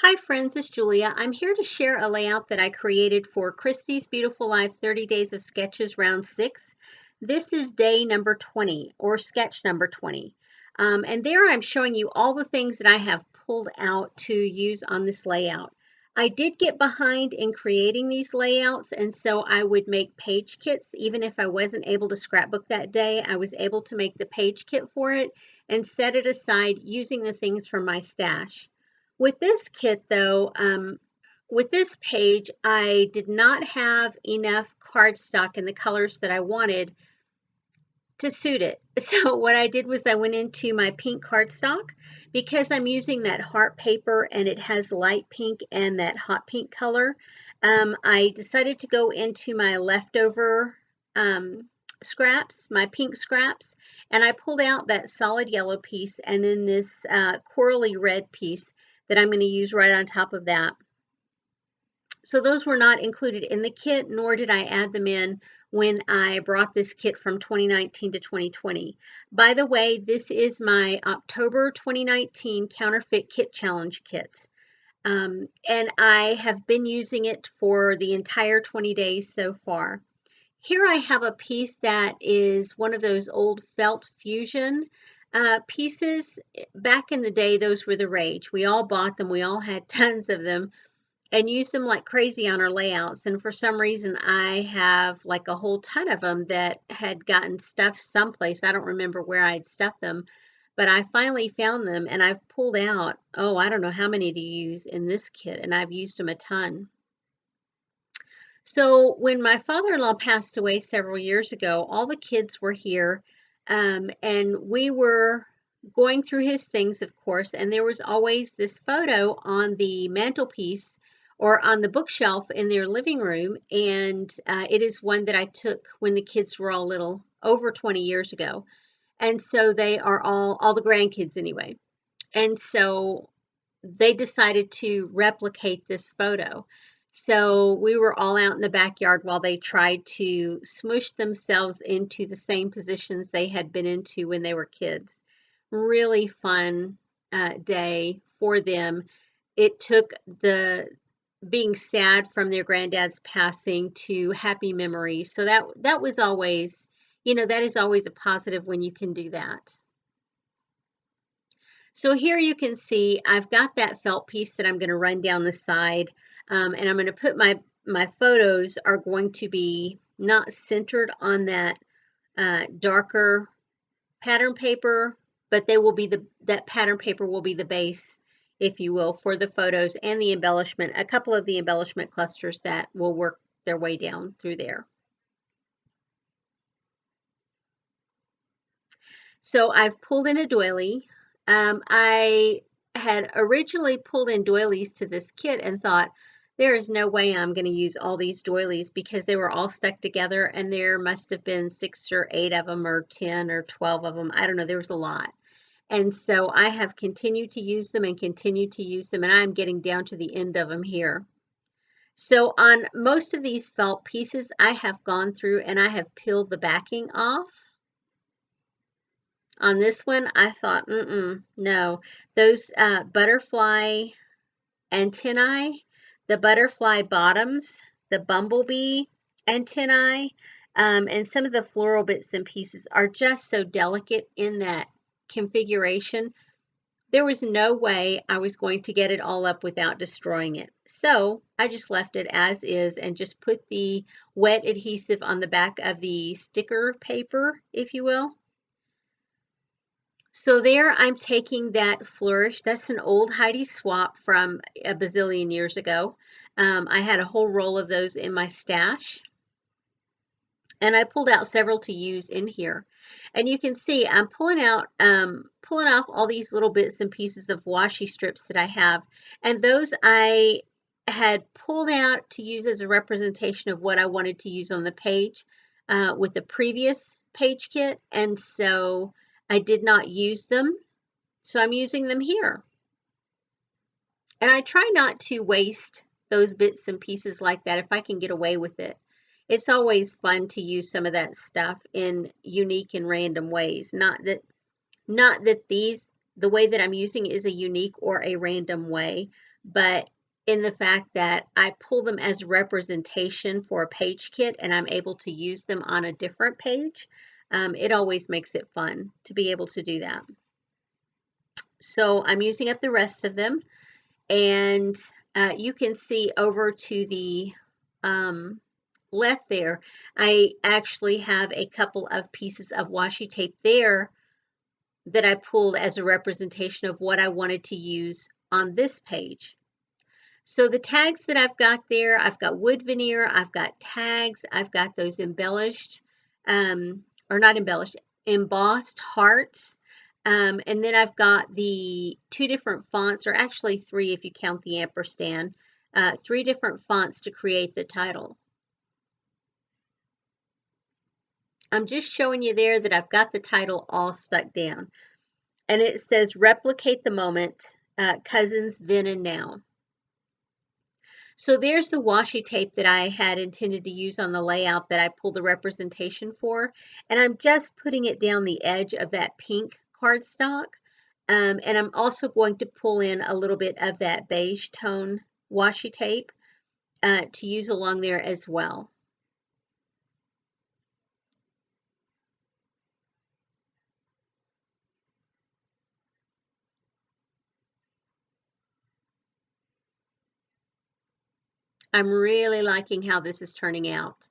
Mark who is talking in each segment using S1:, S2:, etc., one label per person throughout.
S1: Hi friends, it's Julia. I'm here to share a layout that I created for Christy's Beautiful Life 30 Days of Sketches Round 6. This is day number 20 or sketch number 20. And there I'm showing you all the things that I have pulled out to use on this layout. I did get behind in creating these layouts, and so I would make page kits. Even if I wasn't able to scrapbook that day, I was able to make the page kit for it and set it aside using the things from my stash. With this kit though, with this page, I did not have enough cardstock in the colors that I wanted to suit it. So what I did was I went into my pink cardstock because I'm using that heart paper and it has light pink and that hot pink color. I decided to go into my leftover scraps, my pink scraps, and I pulled out that solid yellow piece and then this corally red piece that I'm going to use right on top of that. So those were not included in the kit, nor did I add them in when I brought this kit from 2019 to 2020. By the way, this is my October 2019 Counterfeit Kit Challenge kit. And I have been using it for the entire 20 days so far. Here I have a piece that is one of those old felt fusion pieces. Back in the day, those were the rage. We all bought them. We all had tons of them and used them like crazy on our layouts. And for some reason, I have like a whole ton of them that had gotten stuffed someplace. I don't remember where I'd stuffed them, but I finally found them and I've pulled out, oh, I don't know how many to use in this kit, and I've used them a ton. So when my father-in-law passed away several years ago, all the kids were here, and we were going through his things, of course, and there was always this photo on the mantelpiece or on the bookshelf in their living room, and it is one that I took when the kids were all little, over 20 years ago. And so they are all the grandkids anyway. And so they decided to replicate this photo. So we were all out in the backyard while they tried to smush themselves into the same positions they had been into when they were kids. Really fun day for them. It took the being sad from their granddad's passing to happy memories. So that was always, that is always a positive when you can do that. So here you can see I've got that felt piece that I'm going to run down the side, and I'm going to put my photos are going to be not centered on that darker pattern paper, but they will be that pattern paper will be the base, if you will, for the photos and the embellishment, a couple of the embellishment clusters that will work their way down through there. So I've pulled in a doily. I had originally pulled in doilies to this kit and thought, there is no way I'm going to use all these doilies because they were all stuck together and there must have been 6 or 8 of them or 10 or 12 of them. I don't know, there was a lot. And so I have continued to use them and continued to use them, and I'm getting down to the end of them here. So on most of these felt pieces, I have gone through and I have peeled the backing off. On this one, I thought, no. Those butterfly antennae, the butterfly bottoms, the bumblebee antennae, and some of the floral bits and pieces are just so delicate in that configuration. There was no way I was going to get it all up without destroying it. So I just left it as is and just put the wet adhesive on the back of the sticker paper, if you will. So there I'm taking that flourish. That's an old Heidi swap from a bazillion years ago. I had a whole roll of those in my stash. And I pulled out several to use in here. And you can see I'm pulling off all these little bits and pieces of washi strips that I have. And those I had pulled out to use as a representation of what I wanted to use on the page with the previous page kit. And so I did not use them, so I'm using them here. And I try not to waste those bits and pieces like that if I can get away with it. It's always fun to use some of that stuff in unique and random ways. Not that the way that I'm using is a unique or a random way, but in the fact that I pull them as representation for a page kit and I'm able to use them on a different page, it always makes it fun to be able to do that. So I'm using up the rest of them, and you can see over to the um, left there, I actually have a couple of pieces of washi tape there that I pulled as a representation of what I wanted to use on this page. So the tags that I've got there, I've got wood veneer, I've got tags, I've got those embellished, or not embellished, embossed hearts. And then I've got the two different fonts, or actually three if you count the ampersand, three different fonts to create the title. I'm just showing you there that I've got the title all stuck down. And it says replicate the moment, cousins then and now. So there's the washi tape that I had intended to use on the layout that I pulled the representation for. And I'm just putting it down the edge of that pink cardstock. And I'm also going to pull in a little bit of that beige tone washi tape to use along there as well. I'm really liking how this is turning out.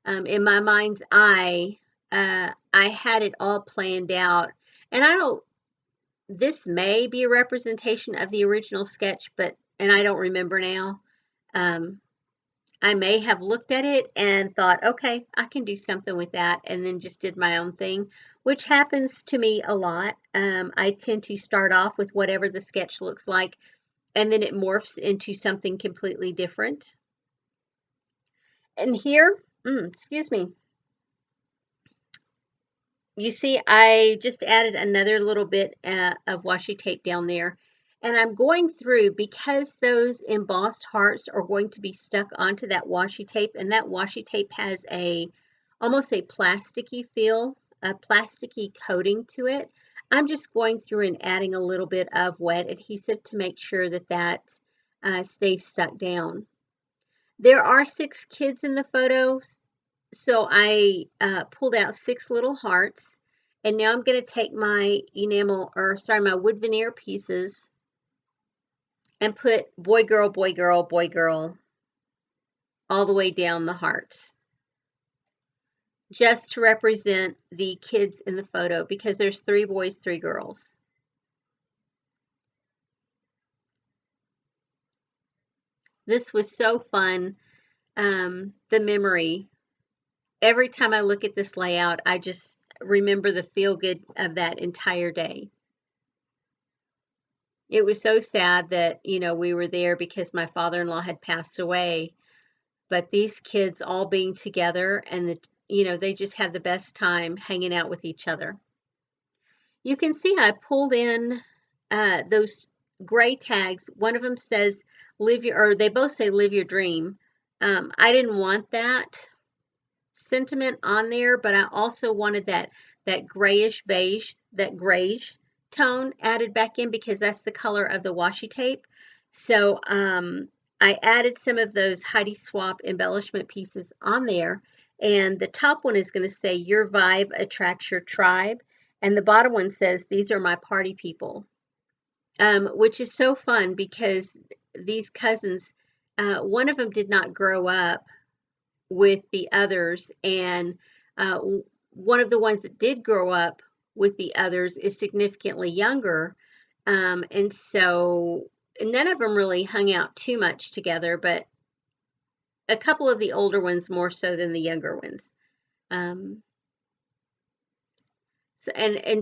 S1: In my mind's eye, I had it all planned out. And this may be a representation of the original sketch, and I don't remember now. Um, I may have looked at it and thought, okay, I can do something with that, and then just did my own thing, which happens to me a lot. I tend to start off with whatever the sketch looks like, and then it morphs into something completely different. And here, excuse me, you see, I just added another little bit of washi tape down there. And I'm going through, because those embossed hearts are going to be stuck onto that washi tape, and that washi tape has almost a plasticky feel, a plasticky coating to it. I'm just going through and adding a little bit of wet adhesive to make sure that that stays stuck down. There are 6 kids in the photos, so I pulled out 6 little hearts, and now I'm going to take my my wood veneer pieces and put boy, girl, boy, girl, boy, girl all the way down the hearts, just to represent the kids in the photo, because there's 3 boys, 3 girls. This was so fun. The memory. Every time I look at this layout, I just remember the feel good of that entire day. It was so sad that, we were there because my father-in-law had passed away, but these kids all being together, and they just had the best time hanging out with each other. You can see I pulled in those gray tags. One of them says or they both say live your dream. I didn't want that sentiment on there, but I also wanted that grayish beige, that grayish tone added back in, because that's the color of the washi tape. So I added some of those Heidi Swapp embellishment pieces on there, and the top one is going to say your vibe attracts your tribe, and the bottom one says these are my party people, which is so fun because these cousins, one of them did not grow up with the others, and uh, one of the ones that did grow up with the others is significantly younger, and so none of them really hung out too much together, but a couple of the older ones more so than the younger ones. And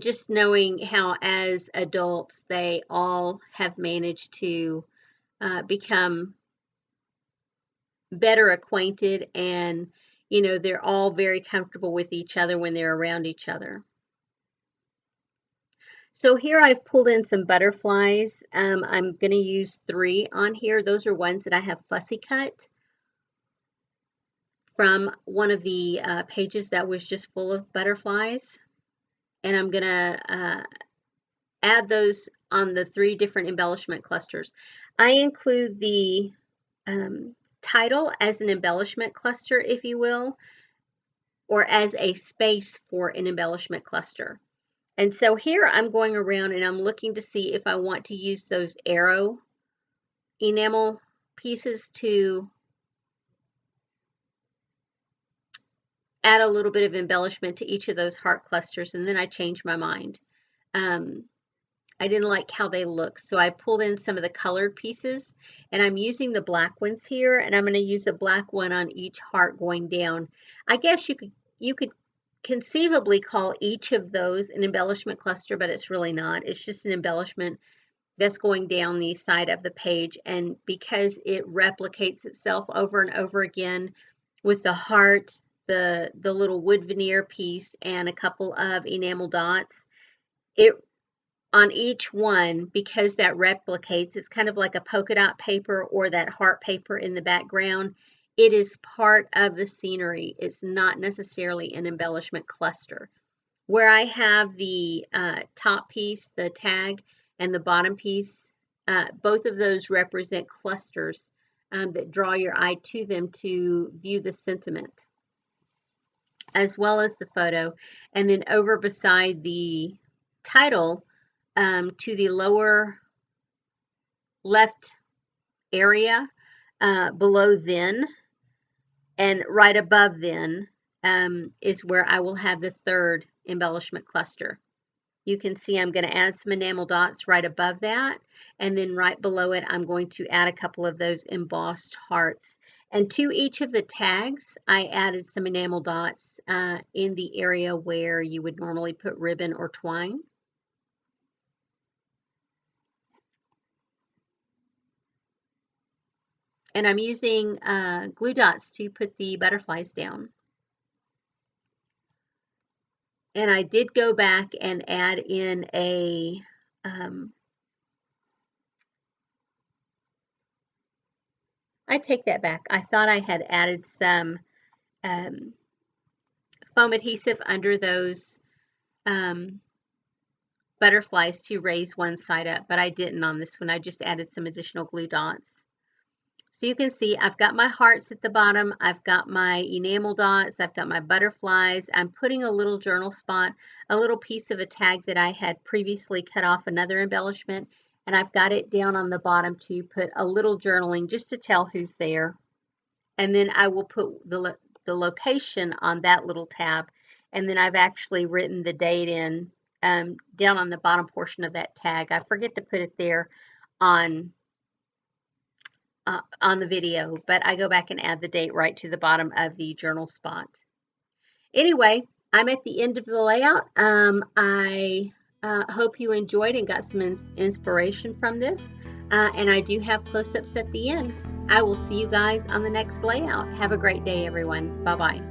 S1: just knowing how as adults they all have managed to become better acquainted, and they're all very comfortable with each other when they're around each other. So here I've pulled in some butterflies. I'm going to use 3 on here. Those are ones that I have fussy cut from one of the pages that was just full of butterflies, and I'm going to add those on the 3 different embellishment clusters. I include the title as an embellishment cluster, if you will, or as a space for an embellishment cluster. And so here I'm going around and I'm looking to see if I want to use those arrow enamel pieces to add a little bit of embellishment to each of those heart clusters, and then I changed my mind. I didn't like how they look, so I pulled in some of the colored pieces, and I'm using the black ones here, and I'm going to use a black one on each heart going down. I guess you could conceivably call each of those an embellishment cluster, but it's really not. It's just an embellishment that's going down the side of the page, and because it replicates itself over and over again with the heart, the little wood veneer piece, and a couple of enamel dots, it on each one, because that replicates, it's kind of like a polka dot paper or that heart paper in the background. It is part of the scenery. It's not necessarily an embellishment cluster. Where I have the top piece, the tag, and the bottom piece, both of those represent clusters that draw your eye to them to view the sentiment, as well as the photo. And then over beside the title, to the lower left area, below then and right above then, is where I will have the third embellishment cluster. You can see I'm going to add some enamel dots right above that, and then right below it I'm going to add a couple of those embossed hearts. And to each of the tags I added some enamel dots in the area where you would normally put ribbon or twine. And I'm using glue dots to put the butterflies down. And I did go back and add in a I take that back. I thought I had added some foam adhesive under those butterflies to raise one side up, but I didn't on this one. I just added some additional glue dots. So you can see I've got my hearts at the bottom, I've got my enamel dots, I've got my butterflies, I'm putting a little journal spot, a little piece of a tag that I had previously cut off another embellishment, and I've got it down on the bottom to put a little journaling just to tell who's there. And then I will put the location on that little tab, and then I've actually written the date in down on the bottom portion of that tag. I forget to put it there on the video, but I go back and add the date right to the bottom of the journal spot. Anyway, I'm at the end of the layout. I hope you enjoyed and got some inspiration from this. And I do have close-ups at the end. I will see you guys on the next layout. Have a great day, everyone. Bye-bye.